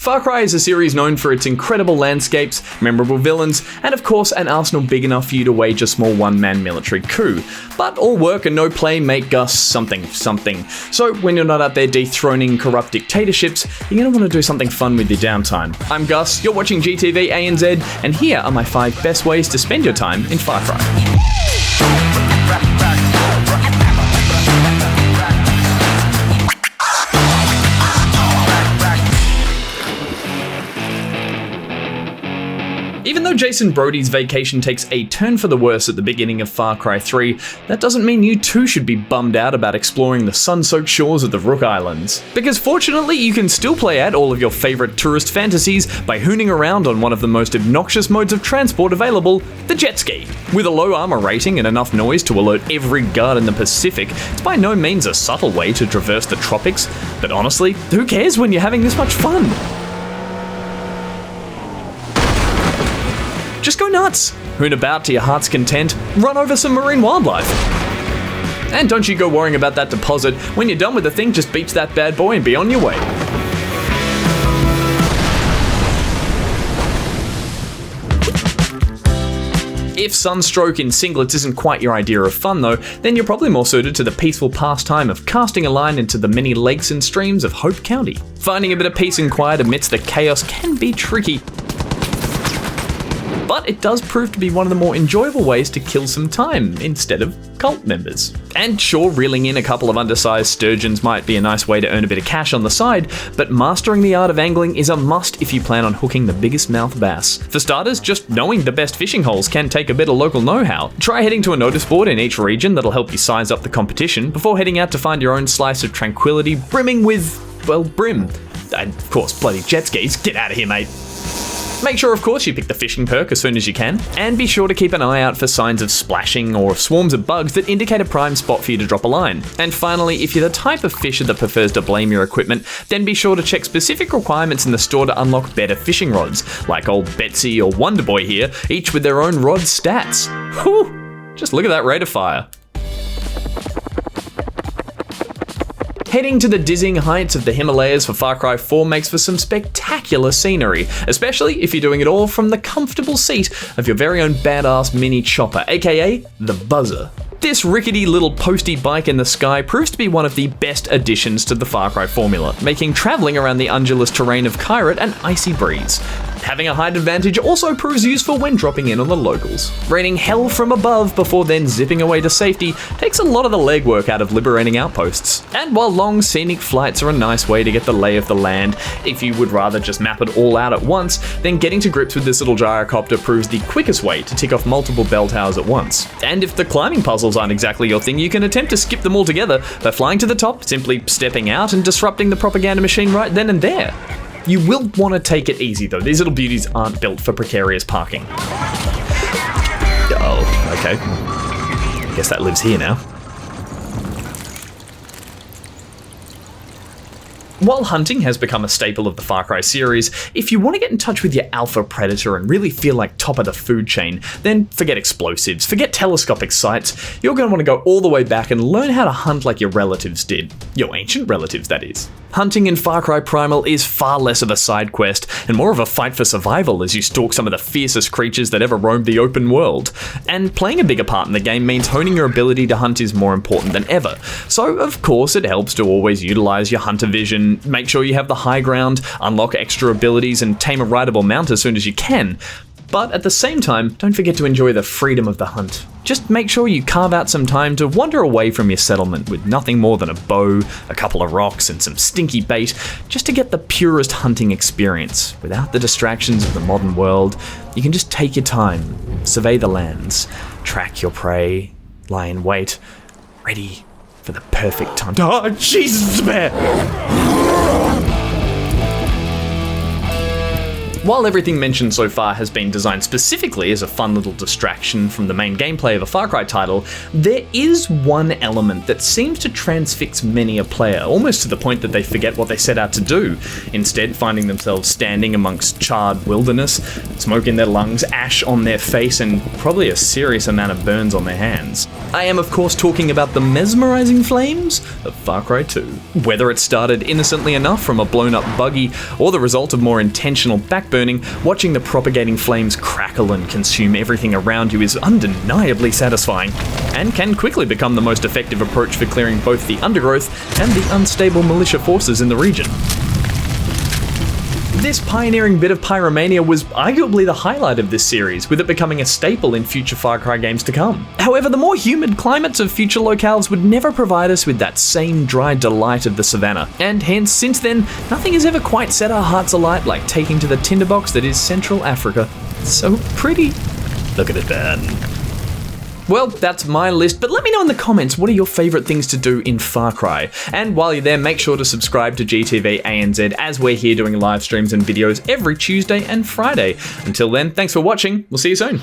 Far Cry is a series known for its incredible landscapes, memorable villains, and of course an arsenal big enough for you to wage a small one-man military coup. But all work and no play make Gus something. So when you're not out there dethroning corrupt dictatorships, you're going to want to do something fun with your downtime. I'm Gus, you're watching gTV ANZ, and here are my 5 best ways to spend your time in Far Cry. Even though Jason Brody's vacation takes a turn for the worse at the beginning of Far Cry 3, that doesn't mean you too should be bummed out about exploring the sun-soaked shores of the Rook Islands. Because fortunately, you can still play out all of your favourite tourist fantasies by hooning around on one of the most obnoxious modes of transport available, the jet ski. With a low armor rating and enough noise to alert every guard in the Pacific, it's by no means a subtle way to traverse the tropics, but honestly, who cares when you're having this much fun? Just go nuts, hoon about to your heart's content, run over some marine wildlife. And don't you go worrying about that deposit. When you're done with the thing, just beach that bad boy and be on your way. If sunstroke in singlets isn't quite your idea of fun though, then you're probably more suited to the peaceful pastime of casting a line into the many lakes and streams of Hope County. Finding a bit of peace and quiet amidst the chaos can be tricky, but it does prove to be one of the more enjoyable ways to kill some time instead of cult members. And sure, reeling in a couple of undersized sturgeons might be a nice way to earn a bit of cash on the side, but mastering the art of angling is a must if you plan on hooking the biggest mouth bass. For starters, just knowing the best fishing holes can take a bit of local know-how. Try heading to a notice board in each region that'll help you size up the competition before heading out to find your own slice of tranquility brimming with, well, brim. And of course, bloody jet skis. Get out of here, mate. Make sure, of course, you pick the fishing perk as soon as you can, and be sure to keep an eye out for signs of splashing or swarms of bugs that indicate a prime spot for you to drop a line. And finally, if you're the type of fisher that prefers to blame your equipment, then be sure to check specific requirements in the store to unlock better fishing rods, like old Betsy or Wonderboy here, each with their own rod stats. Whew! Just look at that rate of fire. Heading to the dizzying heights of the Himalayas for Far Cry 4 makes for some spectacular scenery, especially if you're doing it all from the comfortable seat of your very own badass mini chopper, aka the Buzzer. This rickety little posty bike in the sky proves to be one of the best additions to the Far Cry formula, making travelling around the undulous terrain of Kyrat an icy breeze. Having a height advantage also proves useful when dropping in on the locals. Raining hell from above before then zipping away to safety takes a lot of the legwork out of liberating outposts. And while long scenic flights are a nice way to get the lay of the land, if you would rather just map it all out at once, then getting to grips with this little gyrocopter proves the quickest way to tick off multiple bell towers at once. And if the climbing puzzles aren't exactly your thing, you can attempt to skip them altogether by flying to the top, simply stepping out and disrupting the propaganda machine right then and there. You will want to take it easy though, these little beauties aren't built for precarious parking. Oh, okay. Guess that lives here now. While hunting has become a staple of the Far Cry series, if you want to get in touch with your alpha predator and really feel like top of the food chain, then forget explosives, forget telescopic sights. You're going to want to go all the way back and learn how to hunt like your relatives did. Your ancient relatives, that is. Hunting in Far Cry Primal is far less of a side quest and more of a fight for survival as you stalk some of the fiercest creatures that ever roamed the open world. And playing a bigger part in the game means honing your ability to hunt is more important than ever. So of course it helps to always utilize your hunter vision, make sure you have the high ground, unlock extra abilities and tame a rideable mount as soon as you can. But at the same time, don't forget to enjoy the freedom of the hunt. Just make sure you carve out some time to wander away from your settlement with nothing more than a bow, a couple of rocks, and some stinky bait, just to get the purest hunting experience. Without the distractions of the modern world, you can just take your time, survey the lands, track your prey, lie in wait, ready for the perfect time. Oh, Jesus, bear! While everything mentioned so far has been designed specifically as a fun little distraction from the main gameplay of a Far Cry title, there is one element that seems to transfix many a player, almost to the point that they forget what they set out to do, instead finding themselves standing amongst charred wilderness, smoke in their lungs, ash on their face, and probably a serious amount of burns on their hands. I am of course talking about the mesmerizing flames of Far Cry 2. Whether it started innocently enough from a blown up buggy or the result of more intentional backburning, watching the propagating flames crackle and consume everything around you is undeniably satisfying, and can quickly become the most effective approach for clearing both the undergrowth and the unstable militia forces in the region. This pioneering bit of pyromania was arguably the highlight of this series, with it becoming a staple in future Far Cry games to come. However, the more humid climates of future locales would never provide us with that same dry delight of the savannah, and hence, since then, nothing has ever quite set our hearts alight like taking to the tinderbox that is Central Africa. So pretty. Look at it burn. Well, that's my list, but let me know in the comments, what are your favourite things to do in Far Cry? And while you're there, make sure to subscribe to gTV ANZ, as we're here doing live streams and videos every Tuesday and Friday. Until then, thanks for watching, we'll see you soon.